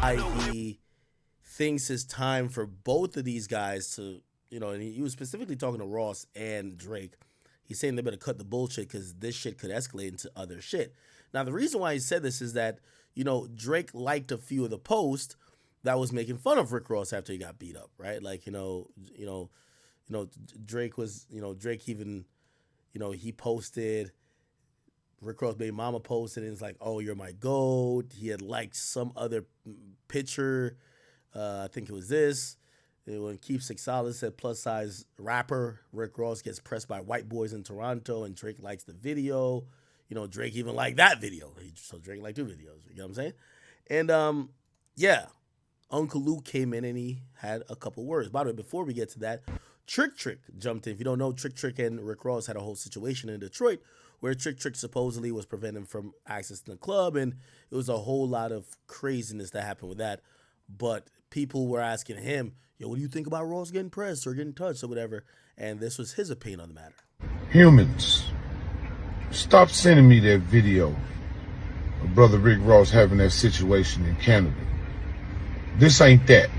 I.e. thinks it's time for both of these guys to, and he was specifically talking to Ross and Drake. He's saying they better cut the bullshit because this shit could escalate into other shit. Now, the reason why he said this is that, Drake liked a few of the posts that was making fun of Rick Ross after he got beat up, right? Like, Drake was, Drake even, he posted, Rick Ross' baby mama posted, and it's like, oh, you're my GOAT. He had liked some other picture. I think it was this. When Keith Sixala said plus size rapper, Rick Ross gets pressed by white boys in Toronto, and Drake likes the video. Drake even liked that video. So Drake liked two videos. You know what I'm saying? And yeah, Uncle Luke came in and he had a couple words. By the way, before we get to that, Trick jumped in. If you don't know, Trick and Rick Ross had a whole situation in Detroit where Trick supposedly was preventing him from accessing the club, and it was a whole lot of craziness that happened with that. But people were asking him, yo, what do you think about Ross getting pressed or getting touched or whatever? And this was his opinion on the matter. Humans, stop sending me that video of Brother Rick Ross having that situation in Canada. This ain't that.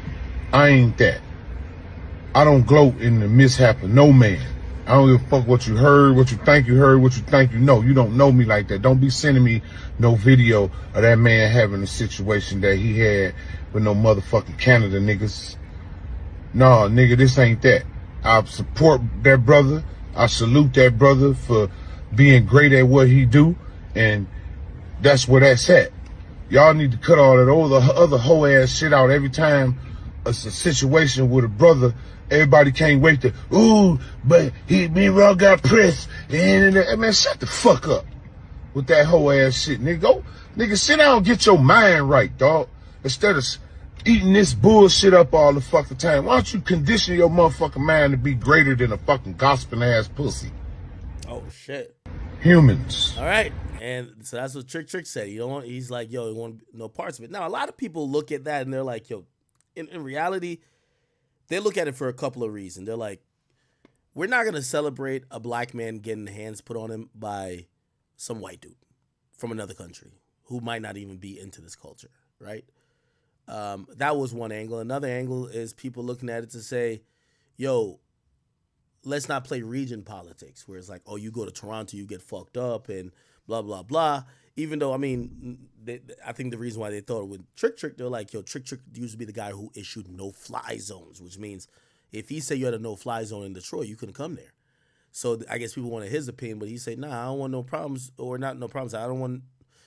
I ain't that. I don't gloat in the mishap of no man. I don't give a fuck what you heard, what you think you heard, what you think you know. You don't know me like that. Don't be sending me no video of that man having a situation that he had with no motherfucking Canada niggas. Nah, nigga, this ain't that. I support that brother. I salute that brother for being great at what he do, and that's where that's at. Y'all need to cut all that other hoe ass shit out every time it's a situation with a brother. Everybody can't wait to, ooh, but me and Ross got pressed. And man, shut the fuck up with that whole ass shit, nigga. Nigga, sit down and get your mind right, dog. Instead of eating this bullshit up all the fucking time, why don't you condition your motherfucking mind to be greater than a fucking gospel ass pussy? Oh shit. Humans. All right. And so that's what Trick said. He's like, yo, he want no parts of it. Now, a lot of people look at that and they're like, yo, in reality, they look at it for a couple of reasons. They're like, we're not going to celebrate a black man getting hands put on him by some white dude from another country who might not even be into this culture, right? That was one angle. Another angle is people looking at it to say, yo, let's not play region politics where it's like, oh, you go to Toronto, you get fucked up and blah, blah, blah. Even though, I mean, I think the reason why they thought it with Trick, they're like, yo, Trick used to be the guy who issued no-fly zones, which means if he said you had a no-fly zone in Detroit, you couldn't come there. So I guess people wanted his opinion, but he said, nah, I don't want no problems, or not no problems. I don't want,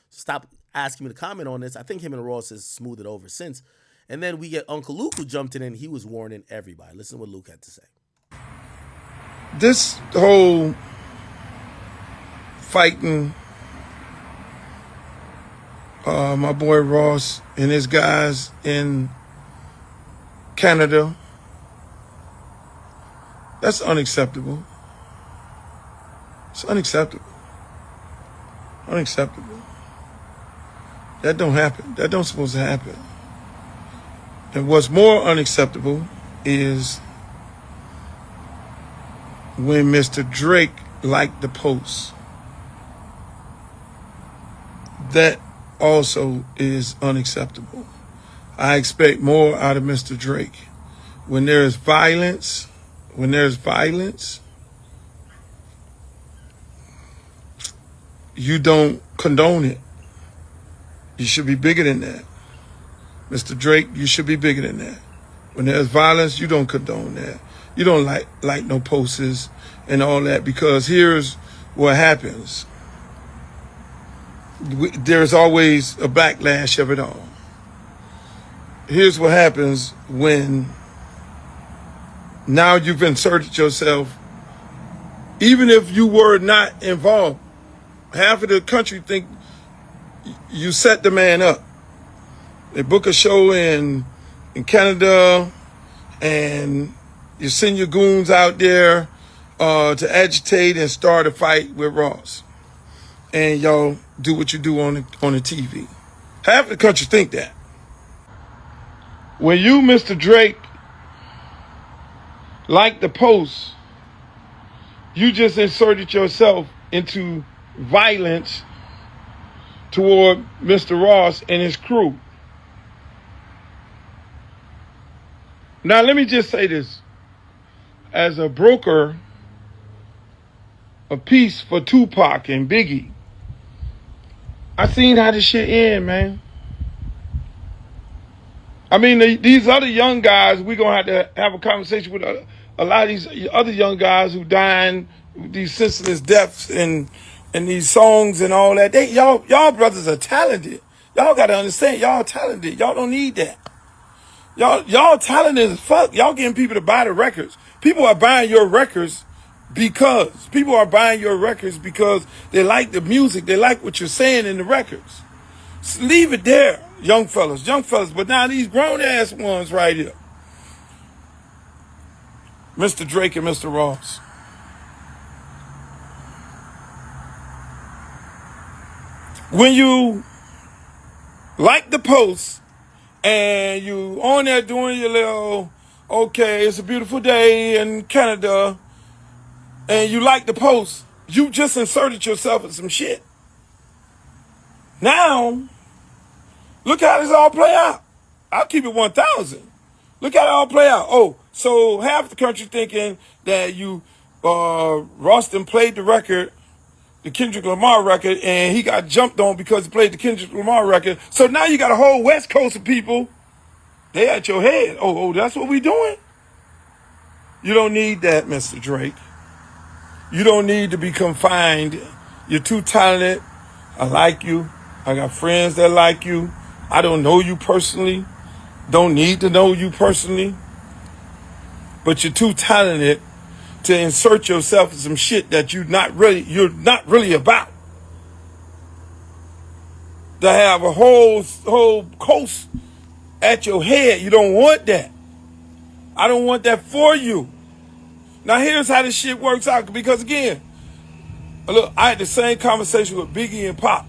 stop asking me to comment on this. I think him and Ross has smoothed it over since. And then we get Uncle Luke who jumped in and he was warning everybody. Listen to what Luke had to say. This whole fighting my boy Ross and his guys in Canada, that's unacceptable. It's unacceptable. Unacceptable. That don't happen. That don't supposed to happen. And what's more unacceptable is when Mr. Drake liked the post. That also is unacceptable. I expect more out of Mr. Drake. When there's violence, you don't condone it. You should be bigger than that. Mr. Drake, you should be bigger than that. When there's violence, you don't condone that. You don't like no posters and all that, because here's what happens. There's always a backlash of it all. Here's what happens when now you've inserted yourself, even if you were not involved. Half of the country think you set the man up. They book a show in Canada and you send your goons out there to agitate and start a fight with Ross. And y'all do what you do on the TV. Half the country think that. When you, Mr. Drake, like the post, you just inserted yourself into violence toward Mr. Ross and his crew. Now, let me just say this. As a broker of peace for Tupac and Biggie, I seen how this shit end, man. I mean, these other young guys, we're going to have a conversation with a lot of these other young guys who dying, these senseless deaths and these songs and all that. Y'all brothers are talented. Y'all got to understand, y'all talented. Y'all don't need that. Y'all talented as fuck. Y'all getting people to buy the records. People are buying your records because they like the music. They like what you're saying in the records. So leave it there, young fellas. But now these grown ass ones right here, Mr. Drake and Mr. Ross. When you like the post and you on there doing your little, okay, it's a beautiful day in Canada, and you like the post, you just inserted yourself in some shit. Now, look how this all play out. I'll keep it 1,000. Look how it all play out. Oh, so half the country thinking that Ross done played the record, the Kendrick Lamar record, and he got jumped on because he played the Kendrick Lamar record. So now you got a whole West Coast of people, they at your head. Oh, that's what we doing? You don't need that, Mr. Drake. You don't need to be confined. You're too talented. I like you. I got friends that like you. I don't know you personally. Don't need to know you personally. But you're too talented to insert yourself in some shit that you're not really about. To have a whole coast at your head. You don't want that. I don't want that for you. Now here's how this shit works out. Because again, look, I had the same conversation with Biggie and Pop.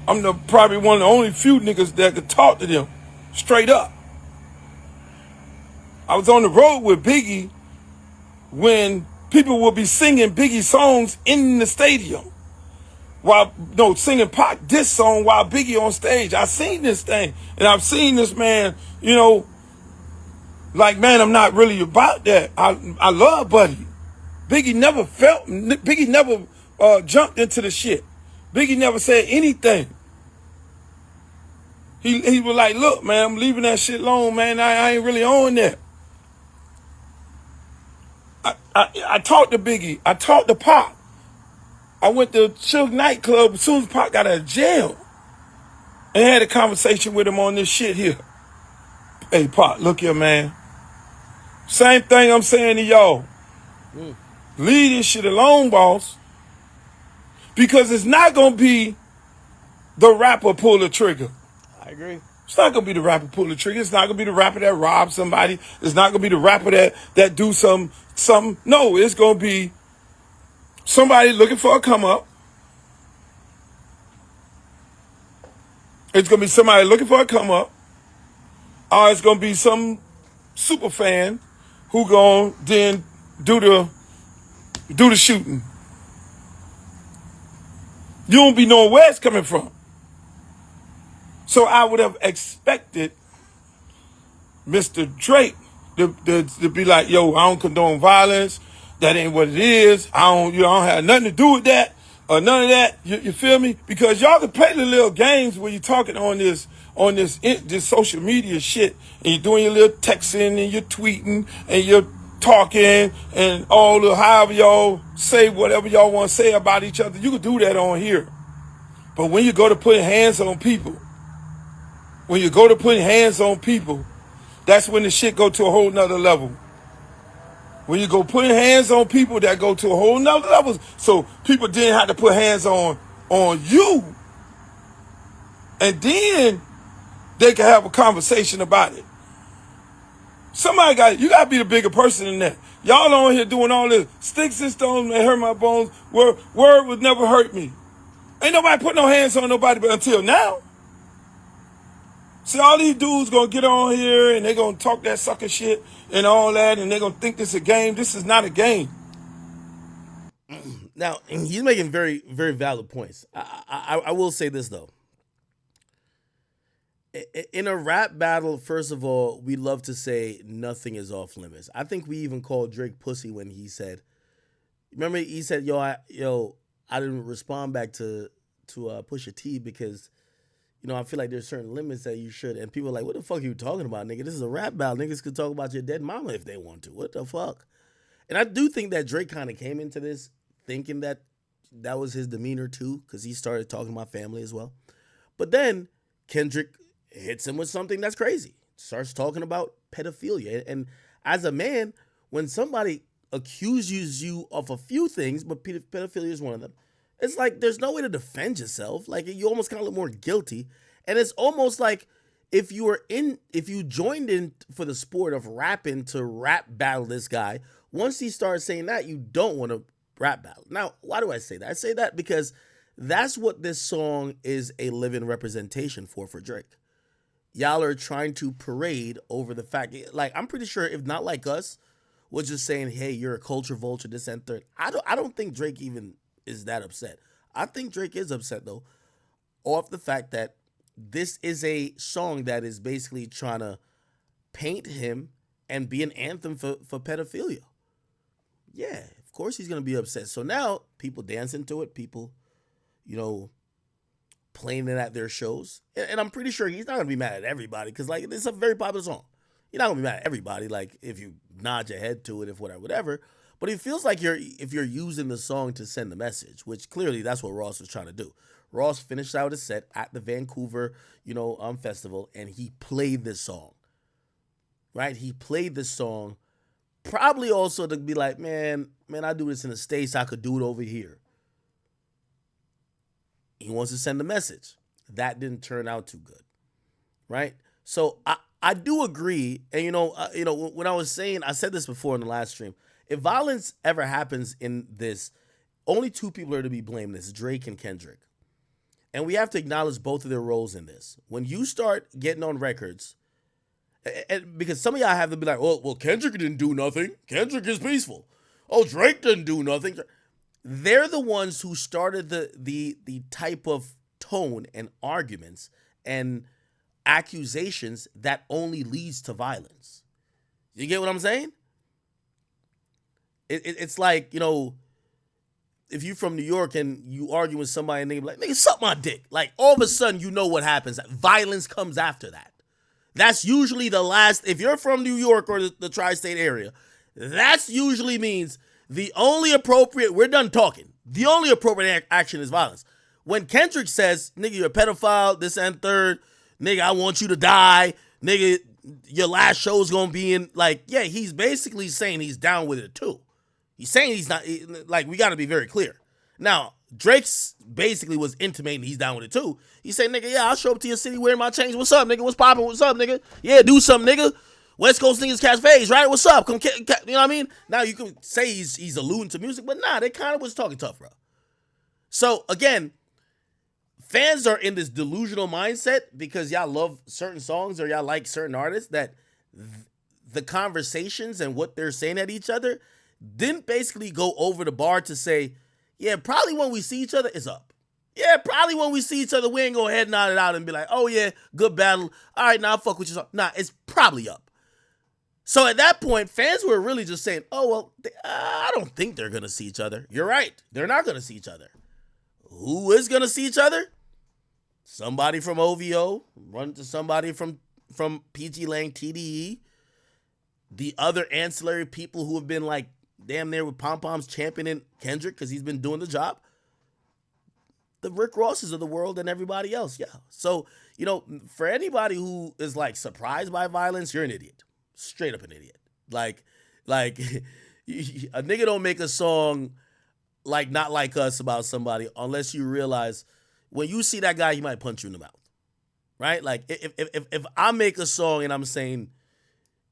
I'm probably one of the only few niggas that could talk to them straight up. I was on the road with Biggie when people would be singing Biggie songs in the stadium. Singing Pac diss song while Biggie on stage. I seen this thing. And I've seen this man, like, man, I'm not really about that. I love Buddy. Biggie never jumped into the shit. Biggie never said anything. He was like, look, man, I'm leaving that shit alone, man. I ain't really on that. I talked to Biggie. I talked to Pac. I went to Suge nightclub as soon as Pac got out of jail and had a conversation with him on this shit here. Hey, Pac, look here, man. Same thing I'm saying to y'all. Leave this shit alone, boss. Because it's not going to be the rapper pull the trigger. I agree. It's not going to be the rapper pull the trigger. It's not going to be the rapper that robs somebody. It's not going to be the rapper that do something. No, it's going to be somebody looking for a come up. It's going to be somebody looking for a come up. Or it's going to be some super fan who going to then do the shooting. You don't be knowing where it's coming from. So I would have expected Mr. Drake to be like, yo, I don't condone violence. That ain't what it is. I don't have nothing to do with that or none of that. You feel me? Because y'all can play the little games when you're talking on this social media shit, and you're doing your little texting and you're tweeting and you're talking and however y'all say whatever y'all want to say about each other. You can do that on here. But when you go to putting hands on people, that's when the shit go to a whole nother level. When you go putting hands on people, that go to a whole nother level. So people didn't have to put hands on you. And then they can have a conversation about it. You got to be the bigger person than that. Y'all on here doing all this. Sticks and stones may hurt my bones. Word would never hurt me. Ain't nobody put no hands on nobody but until now. See, all these dudes gonna get on here and they gonna talk that sucker shit and all that, and they gonna think this is a game. This is not a game. Now he's making very, very valid points. I will say this though. In a rap battle, first of all, we love to say nothing is off limits. I think we even called Drake pussy when he said, remember he said, I didn't respond back to Pusha T because I feel like there's certain limits that you should. And people are like, what the fuck are you talking about, nigga? This is a rap battle. Niggas could talk about your dead mama if they want to. What the fuck? And I do think that Drake kind of came into this thinking that that was his demeanor too, because he started talking about family as well. But then Kendrick hits him with something that's crazy. Starts talking about pedophilia. And as a man, when somebody accuses you of a few things, but pedophilia is one of them, it's like there's no way to defend yourself. Like you almost kind of look more guilty. And it's almost like if you joined in for the sport of rapping to rap battle this guy, once he starts saying that, you don't want to rap battle. Now, why do I say that? I say that because that's what this song is a living representation for Drake. Y'all are trying to parade over the fact, like, I'm pretty sure if not like us, was just saying, hey, you're a culture vulture, this and third. I don't think Drake even is that upset. I think Drake is upset, though, off the fact that this is a song that is basically trying to paint him and be an anthem for pedophilia. Yeah, of course he's going to be upset. So now people dancing to it, people, playing it at their shows. And I'm pretty sure he's not going to be mad at everybody because, like, it's a very popular song. You're not going to be mad at everybody, like, if you nod your head to it, if whatever. But it feels like if you're using the song to send the message, which clearly that's what Ross was trying to do. Ross finished out his set at the Vancouver, festival, and he played this song. Right? He played this song probably also to be like, man, I do this in the States. I could do it over here. He wants to send a message. That didn't turn out too good. Right? So I do agree. And, when I was saying, I said this before in the last stream, if violence ever happens in this, only two people are to be blamed. This Drake and Kendrick. And we have to acknowledge both of their roles in this. When you start getting on records, and because some of y'all have to be like, well, Kendrick didn't do nothing. Kendrick is peaceful. Oh, Drake didn't do nothing. They're the ones who started the type of tone and arguments and accusations that only leads to violence. You get what I'm saying? It's like, if you're from New York and you argue with somebody and they be like, nigga, suck my dick. Like, all of a sudden, you know what happens. Violence comes after that. That's usually the last, if you're from New York or the tri-state area, that's usually means we're done talking. The only appropriate action is violence. When Kendrick says, nigga, you're a pedophile, this and third, nigga, I want you to die, nigga, your last show's gonna be in, like, yeah, he's basically saying he's down with it too. He's saying he's not, like, we gotta be very clear. Now, Drake's basically was intimating he's down with it too. He said, nigga, yeah, I'll show up to your city wearing my chains. What's up, nigga? What's poppin'? What's up, nigga? Yeah, do something, nigga. West Coast niggas catch phase, right? What's up? Come, you know what I mean? Now you can say he's alluding to music, but nah, they kind of was talking tough, bro. So again, fans are in this delusional mindset because y'all love certain songs or y'all like certain artists that the conversations and what they're saying at each other didn't basically go over the bar to say, yeah, probably when we see each other, it's up. Yeah, probably when we see each other, we ain't gonna head nod it out and be like, oh yeah, good battle. All right, now I'll fuck with you. Nah, it's probably up. So at that point, fans were really just saying, oh, well, I don't think they're going to see each other. You're right. They're not going to see each other. Who is going to see each other? Somebody from OVO, run to somebody from PG Lang, TDE, the other ancillary people who have been like damn near with pom-poms championing Kendrick because he's been doing the job. The Rick Rosses of the world and everybody else, yeah. So, for anybody who is like surprised by violence, you're an idiot. Straight up an idiot. Like a nigga don't make a song like Not Like Us about somebody unless you realize when you see that guy, he might punch you in the mouth. Right? Like if I make a song and I'm saying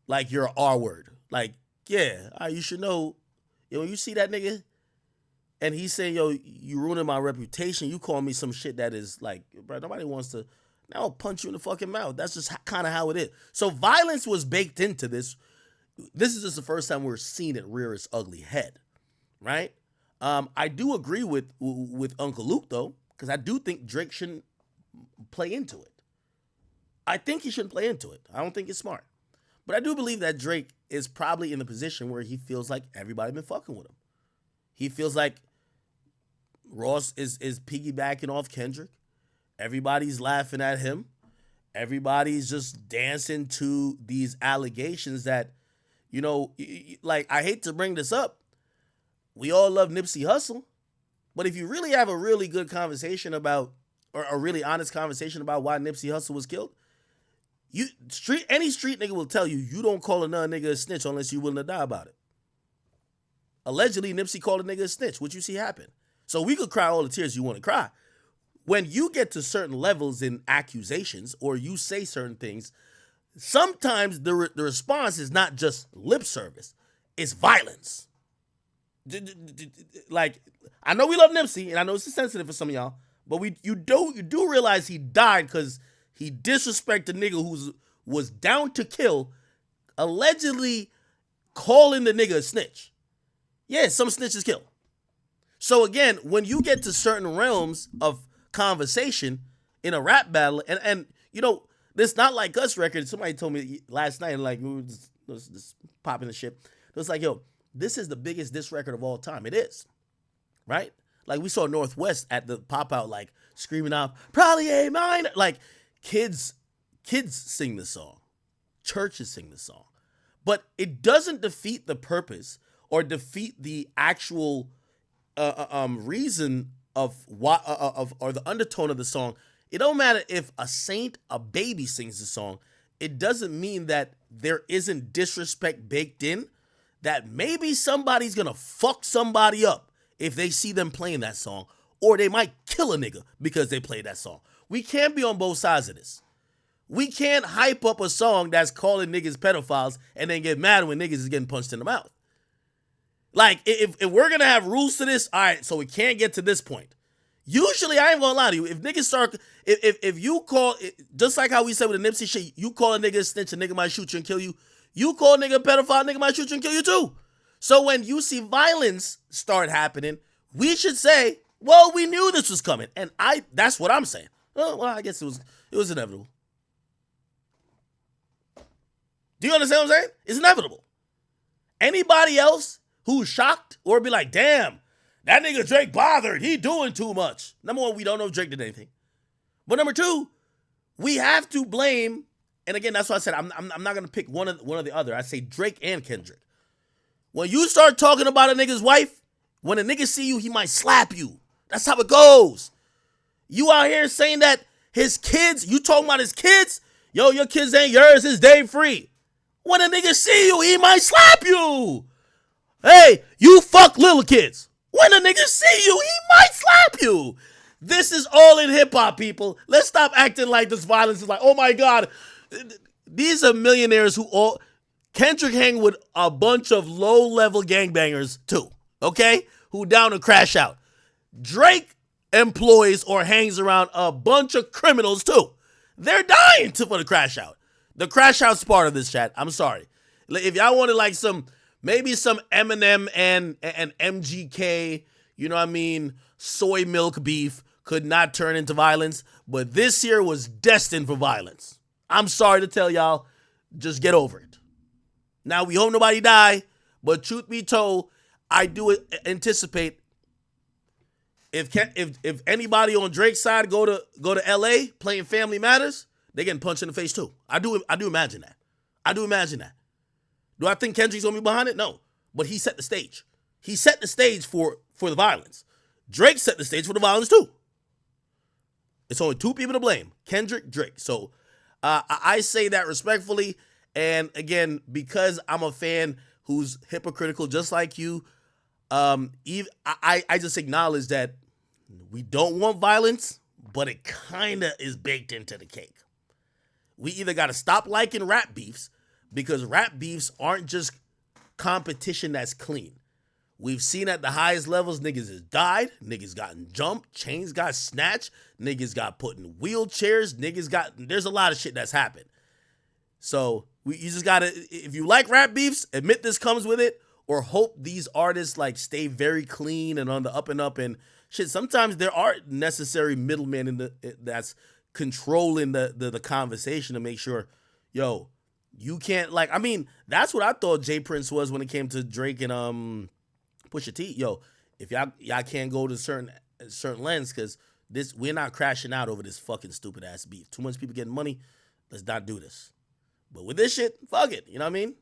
like you're an R word, like, yeah, you should know, when you see that nigga and he's saying, yo, you ruining my reputation, you call me some shit that is like, bro, nobody wants to. Now I'll punch you in the fucking mouth. That's just kind of how it is. So violence was baked into this. This is just the first time we're seeing it rear its ugly head, right? I do agree with Uncle Luke though, because I do think Drake shouldn't play into it. I think he shouldn't play into it. I don't think it's smart. But I do believe that Drake is probably in the position where he feels like everybody been fucking with him. He feels like Ross is piggybacking off Kendrick. Everybody's laughing at him. Everybody's just dancing to these allegations that, like, I hate to bring this up. We all love Nipsey Hussle. But if you really have a really good conversation about, or a really honest conversation about why Nipsey Hussle was killed, any street nigga will tell you, you don't call another nigga a snitch unless you're willing to die about it. Allegedly, Nipsey called a nigga a snitch, which you see happen. So we could cry all the tears you want to cry. When you get to certain levels in accusations or you say certain things, sometimes the response is not just lip service. It's violence. Like, I know we love Nipsey, and I know it's sensitive for some of y'all, but you do realize he died because he disrespected a nigga who was down to kill, allegedly calling the nigga a snitch. Yeah, some snitches kill. So again, when you get to certain realms of conversation in a rap battle, and this Not Like Us record, somebody told me last night, like, we were just popping the shit. It was like, yo, this is the biggest diss record of all time. It is, right? Like, we saw Northwest at the pop out, like, screaming out, probably ain't mine. Like, kids sing the song. Churches sing the song. But it doesn't defeat the purpose or defeat the actual reason of why or the undertone of the song. It don't matter if a saint, a baby sings the song. It doesn't mean that there isn't disrespect baked in, that maybe somebody's gonna fuck somebody up if they see them playing that song, or they might kill a nigga because they play that song. We can't be on both sides of this. We can't hype up a song that's calling niggas pedophiles and then get mad when niggas is getting punched in the mouth. Like, if we're going to have rules to this, all right, so we can't get to this point. Usually, I ain't going to lie to you, if niggas start, if you call, just like how we said with the Nipsey shit, you call a nigga a snitch, a nigga might shoot you and kill you. You call a nigga a pedophile, a nigga might shoot you and kill you too. So when you see violence start happening, we should say, well, we knew this was coming. And that's what I'm saying. Well, I guess it was inevitable. Do you understand what I'm saying? It's inevitable. Anybody else who's shocked or be like, damn, that nigga Drake bothered. He doing too much. Number one, we don't know if Drake did anything. But number two, we have to blame, and again, that's why I said I'm not going to pick one or the other. I say Drake and Kendrick. When you start talking about a nigga's wife, when a nigga see you, he might slap you. That's how it goes. You out here saying that his kids, you talking about his kids? Yo, your kids ain't yours, it's day free. When a nigga see you, he might slap you. Hey, you fuck little kids. When a nigga see you, he might slap you. This is all in hip-hop, people. Let's stop acting like this violence is like, oh my God. These are millionaires who all... Kendrick hang with a bunch of low-level gangbangers too, okay? Who down to crash out. Drake employs or hangs around a bunch of criminals too. They're dying for the crash out. The crash out's part of this chat. I'm sorry. If y'all wanted like maybe some Eminem and MGK, you know what I mean, soy milk beef could not turn into violence, but this year was destined for violence. I'm sorry to tell y'all, just get over it. Now, we hope nobody die, but truth be told, I do anticipate if anybody on Drake's side go to LA playing Family Matters, they getting punched in the face too. I do imagine that. I do imagine that. Do I think Kendrick's gonna be behind it? No. But he set the stage. He set the stage for the violence. Drake set the stage for the violence too. It's only two people to blame. Kendrick, Drake. So I say that respectfully. And again, because I'm a fan who's hypocritical just like you, I just acknowledge that we don't want violence, but it kind of is baked into the cake. We either got to stop liking rap beefs, because rap beefs aren't just competition that's clean. We've seen at the highest levels, niggas has died, niggas gotten jumped, chains got snatched, niggas got put in wheelchairs, there's a lot of shit that's happened. So you just gotta, if you like rap beefs, admit this comes with it, or hope these artists like stay very clean and on the up and up and shit. Sometimes there are necessary middlemen in the that's controlling the conversation to make sure, yo, you can't like. I mean, that's what I thought Jay Prince was when it came to Drake and Pusha T. Yo, if y'all can't go to certain lens because we're not crashing out over this fucking stupid ass beef. Too much people getting money. Let's not do this. But with this shit, fuck it. You know what I mean?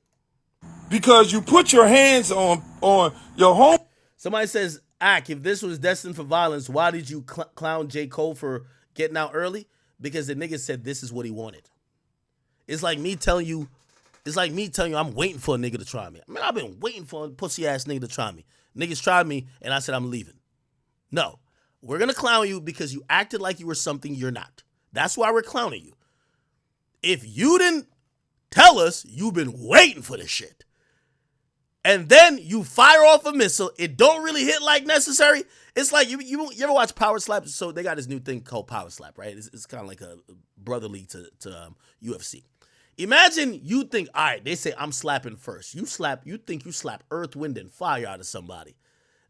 Because you put your hands on your home. Somebody says, Ak, if this was destined for violence, why did you clown J. Cole for getting out early? Because the nigga said this is what he wanted. It's like me telling you I'm waiting for a nigga to try me. I mean, I've been waiting for a pussy ass nigga to try me. Niggas tried me and I said I'm leaving. No. We're going to clown you because you acted like you were something you're not. That's why we're clowning you. If you didn't tell us you've been waiting for this shit, and then you fire off a missile, it don't really hit like necessary. It's like, you ever watch Power Slap? So they got this new thing called Power Slap, right? It's kind of like a brotherly to UFC. Imagine you think, all right, they say I'm slapping first. You think you slap earth, wind, and fire out of somebody.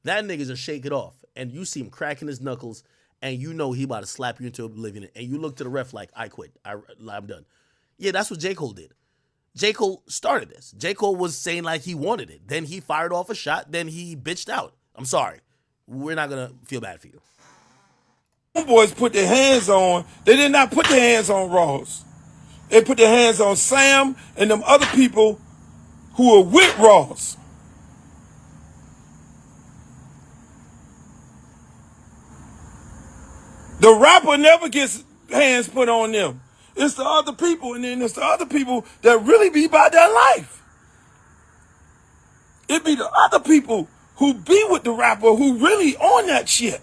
That nigga's a shake it off. And you see him cracking his knuckles, and you know he about to slap you into oblivion. And you look to the ref like, I quit. I'm done. Yeah, that's what J. Cole did. J. Cole started this. J. Cole was saying like he wanted it. Then he fired off a shot. Then he bitched out. I'm sorry. We're not going to feel bad for you. Homeboys put their hands on. They did not put their hands on Ross. They put their hands on Sam and them other people who are with Ross. The rapper never gets hands put on them. It's the other people, and then it's the other people that really be about their life. It be the other people who be with the rapper who really on that shit.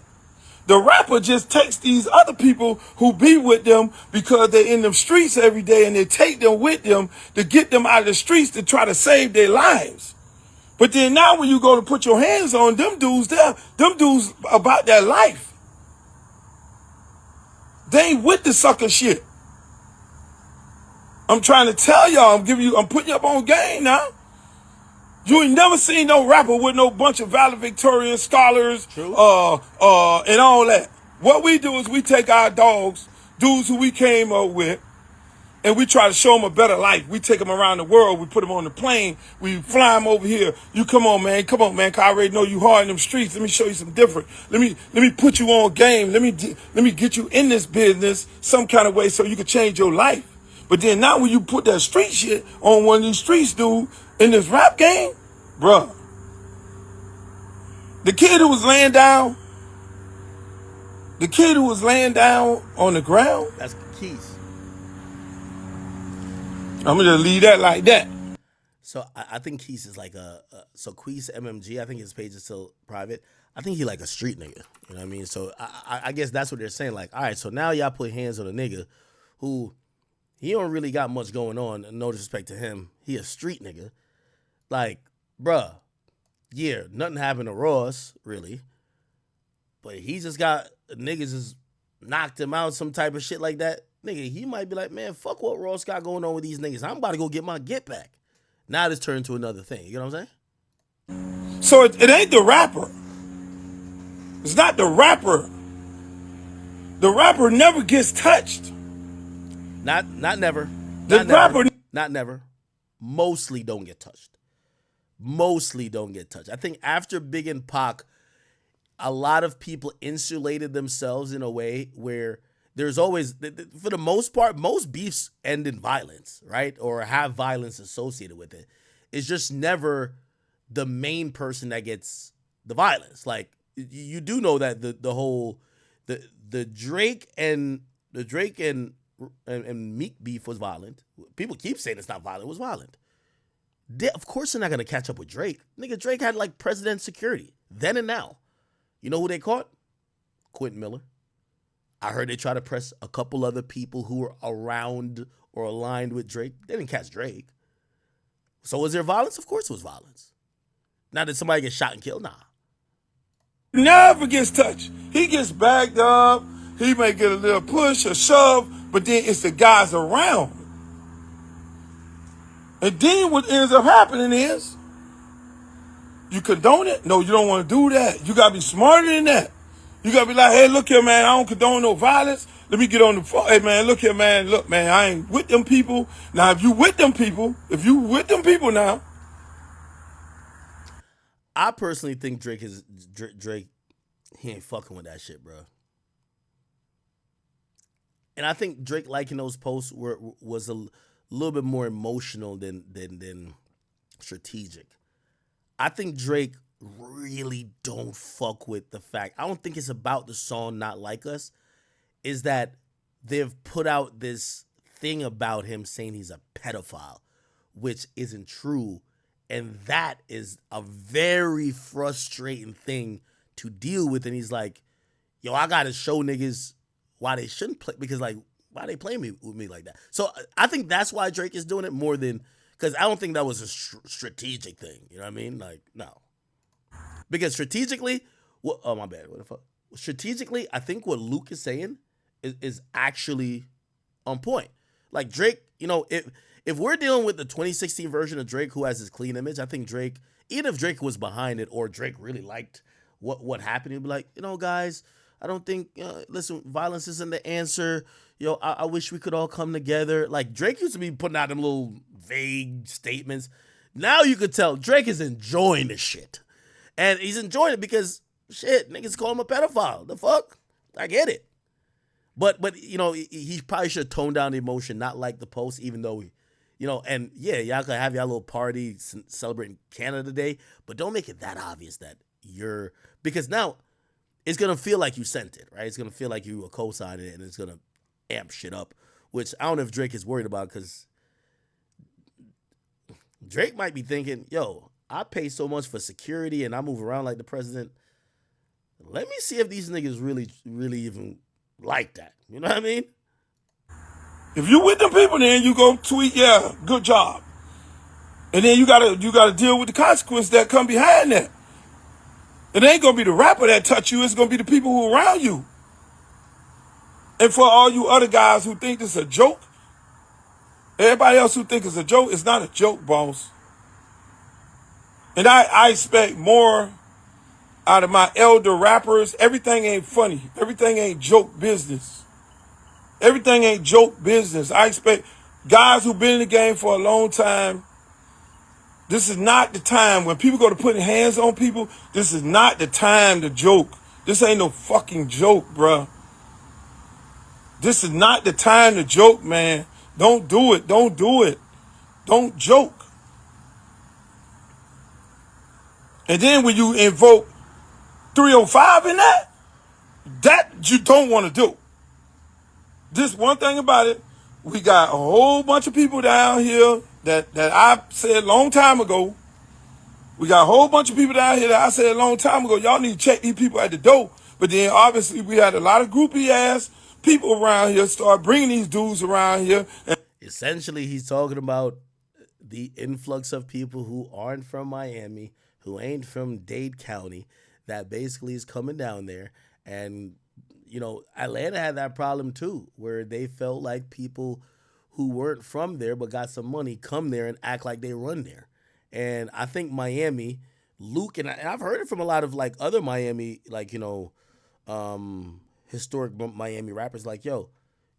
The rapper just takes these other people who be with them because they're in them streets every day, and they take them with them to get them out of the streets to try to save their lives. But then now when you go to put your hands on them dudes, them dudes about their life. They ain't with the sucker shit. I'm trying to tell y'all, I'm putting you up on game now. You ain't never seen no rapper with no bunch of valedictorian scholars, and all that. What we do is we take our dogs, dudes who we came up with, and we try to show them a better life. We take them around the world. We put them on the plane. We fly them over here. You come on, man, cause I already know you hard in them streets. Let me show you some different. Let me put you on game. Let me get you in this business some kind of way so you can change your life. But then now when you put that street shit on one of these streets, dude, in this rap game, bruh, the kid who was laying down on the ground. That's Keys. I'm going to leave that like that. So I think Keys is like so Queez MMG, I think his page is still private. I think he like a street nigga. You know what I mean? So I guess that's what they're saying. Like, all right, so now y'all put hands on a nigga who he don't really got much going on. No disrespect to him. He a street nigga. Like, bruh, yeah, nothing happened to Ross, really. But he just got niggas just knocked him out, some type of shit like that. Nigga, he might be like, man, fuck what Ross got going on with these niggas. I'm about to go get my get back. Now this turned to another thing. You know what I'm saying? So it ain't the rapper. It's not the rapper. The rapper never gets touched. Not never. The rapper. Not never. Mostly don't get touched. Mostly don't get touched. I think after Big and Pac, a lot of people insulated themselves in a way where there's always, for the most part, most beefs end in violence, right? Or have violence associated with it. It's just never the main person that gets the violence. Like, you do know that the whole the Drake and Meek beef was violent. People keep saying it's not violent. It was violent. Of course they're not gonna catch up with Drake. Nigga, Drake had like president security then and now. You know who they caught? Quentin Miller. I heard they try to press a couple other people who were around or aligned with Drake. They didn't catch Drake. So was there violence? Of course it was violence. Now did somebody get shot and killed? Nah. Never gets touched. He gets backed up. He may get a little push or shove, but then it's the guys around. And then what ends up happening is You condone it? No, you don't want to do that. You got to be smarter than that. You got to be like, hey, look here, man, I don't condone no violence. Let me get on the phone. Hey, man, look here, man. Look, man, I ain't with them people. Now, if you with them people now. I personally think Drake, he ain't fucking with that shit, bro. And I think Drake liking those posts was a little bit more emotional than strategic. I think Drake really don't fuck with the fact. I don't think it's about the song Not Like Us. Is that they've put out this thing about him saying he's a pedophile, which isn't true. And that is a very frustrating thing to deal with. And he's like, yo, I got to show niggas why they shouldn't play, because like, why they play with me like that? So I think that's why Drake is doing it more than, because I don't think that was a strategic thing. You know what I mean? Like, no. Because strategically, oh, my bad. What the fuck? Strategically, I think what Luke is saying is actually on point. Like Drake, you know, if we're dealing with the 2016 version of Drake who has his clean image, I think Drake, even if Drake was behind it or Drake really liked what happened, he'd be like, you know, guys, I don't think, listen, violence isn't the answer. Yo, I wish we could all come together. Like Drake used to be putting out them little vague statements. Now you could tell Drake is enjoying this shit. And he's enjoying it because, shit, niggas call him a pedophile. The fuck? I get it. But you know, he probably should have toned down the emotion, not like the post, even though, you know, and yeah, y'all can have y'all little party celebrating Canada Day, but don't make it that obvious that you're, because now it's going to feel like you sent it, right? It's going to feel like you were co-signing it, and it's going to amp shit up, which I don't know if Drake is worried about, because Drake might be thinking, yo, I pay so much for security and I move around like the president. Let me see if these niggas really even like that. You know what I mean? If you with them people, then you go tweet, yeah, good job. And then you gotta deal with the consequences that come behind that. It ain't gonna be the rapper that touch you, it's gonna be the people who are around you. And for all you other guys who think this is a joke, everybody else who think it's a joke, it's not a joke, boss. And I expect more out of my elder rappers. Everything ain't funny. Everything ain't joke business. Everything ain't joke business. I expect guys who've been in the game for a long time. This is not the time when people go to putting hands on people. This is not the time to joke. This ain't no fucking joke, bruh. This is not the time to joke, man. Don't do it. Don't do it. Don't joke. And then when you invoke 305 in that you don't want to do. Just one thing about it, we got a whole bunch of people down here that I said a long time ago. We got a whole bunch of people down here that I said a long time ago, y'all need to check these people at the door. But then obviously we had a lot of groupie ass people around here start bringing these dudes around here. Essentially, he's talking about the influx of people who aren't from Miami, who ain't from Dade County, that basically is coming down there. And, you know, Atlanta had that problem too, where they felt like people who weren't from there but got some money come there and act like they run there. And I think Miami, Luke, and I've heard it from a lot of like other Miami, like, you know, historic Miami rappers, like, yo,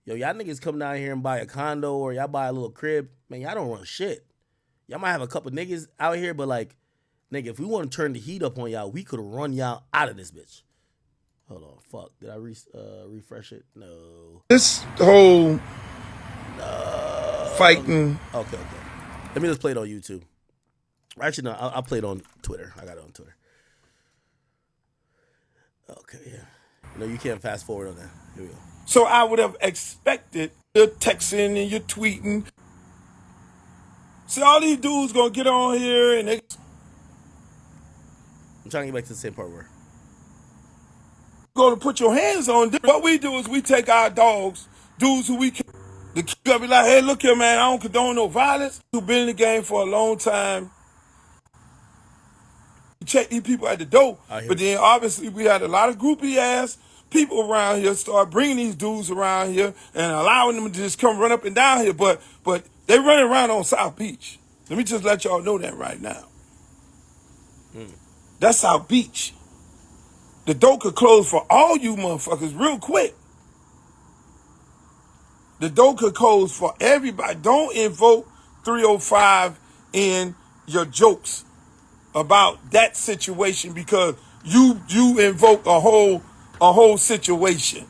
y'all niggas come down here and buy a condo or y'all buy a little crib, man, y'all don't run shit. Y'all might have a couple niggas out here, but like, nigga, if we want to turn the heat up on y'all, we could run y'all out of this bitch. Hold on, fuck. Did I refresh it? No. This whole fighting. Okay. Let me just play it on YouTube. Actually, no, I'll play it on Twitter. I got it on Twitter. Okay, yeah. You know, you can't fast forward on that. Here we go. So I would have expected you're texting and you're tweeting. See, all these dudes gonna get on here and they... I'm trying to get back to the same part where going to put your hands on them. What we do is we take our dogs, dudes who we can, the kid be like, hey, look here, man, I don't condone no violence. Who've been in the game for a long time. Check these people at the door. But then obviously we had a lot of groupie ass people around here start bringing these dudes around here and allowing them to just come run up and down here. But they running around on South Beach. Let me just let y'all know that right now. That's South Beach. The door could close for all you motherfuckers real quick. The door could close for everybody. Don't invoke 305 in your jokes about that situation, because you invoke a whole situation.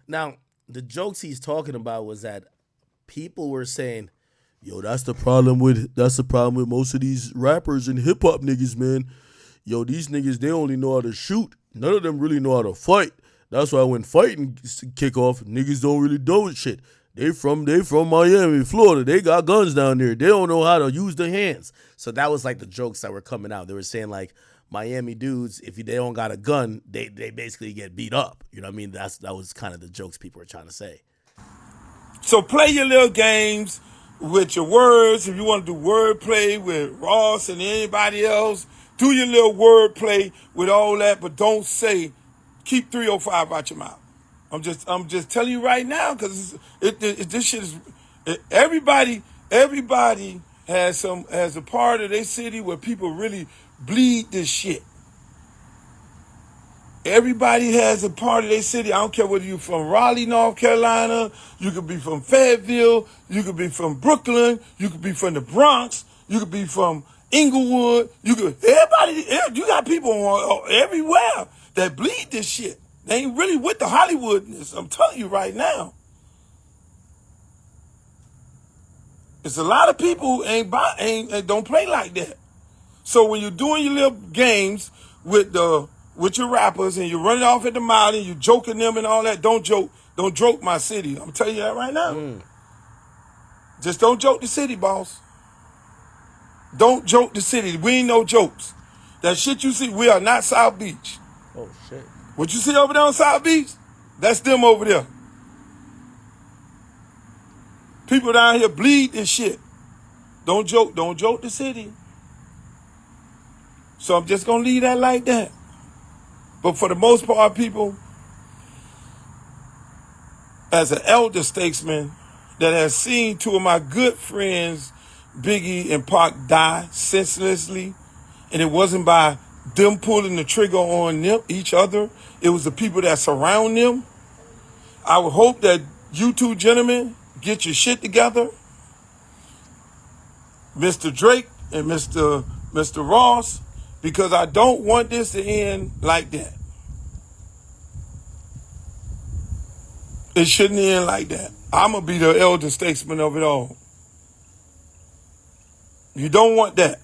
Now, the jokes he's talking about was that people were saying, "Yo, that's the problem with most of these rappers and hip hop niggas, man. Yo, these niggas, they only know how to shoot. None of them really know how to fight. That's why when fighting kick off, niggas don't really do shit. They from Miami, Florida. They got guns down there. They don't know how to use their hands." So that was like the jokes that were coming out. They were saying like Miami dudes, if they don't got a gun, they basically get beat up. You know what I mean? That was kind of the jokes people were trying to say. So play your little games with your words. If you want to do wordplay with Ross and anybody else, do your little wordplay with all that, but don't say, keep 305 out your mouth. I'm just telling you right now, because this shit is, everybody has a part of their city where people really bleed this shit. Everybody has a part of their city. I don't care whether you're from Raleigh, North Carolina, you could be from Fayetteville, you could be from Brooklyn, you could be from the Bronx, you could be from Inglewood, you got people everywhere that bleed this shit. They ain't really with the Hollywoodness. I'm telling you right now. There's a lot of people who don't play like that. So when you're doing your little games with your rappers and you're running off at the mile and you're joking them and all that, don't joke my city. I'm telling you that right now. Just don't joke the city, boss. Don't joke the city. We ain't no jokes. That shit you see, we are not South Beach. Oh shit. What you see over there on South Beach, that's them over there. People down here bleed this shit. Don't joke the city. So I'm just gonna leave that like that. But for the most part, people, as an elder statesman that has seen two of my good friends, Biggie and Pac, die senselessly, and it wasn't by them pulling the trigger on them, each other, it was the people that surround them. I would hope that you two gentlemen get your shit together. Mr. Drake and Mr. Ross, because I don't want this to end like that. It shouldn't end like that. I'm going to be the elder statesman of it all. You don't want that.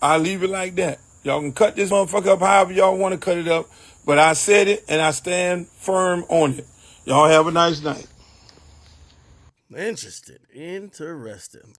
I'll leave it like that. Y'all can cut this motherfucker up however y'all want to cut it up, but I said it and I stand firm on it. Y'all have a nice night. Interesting.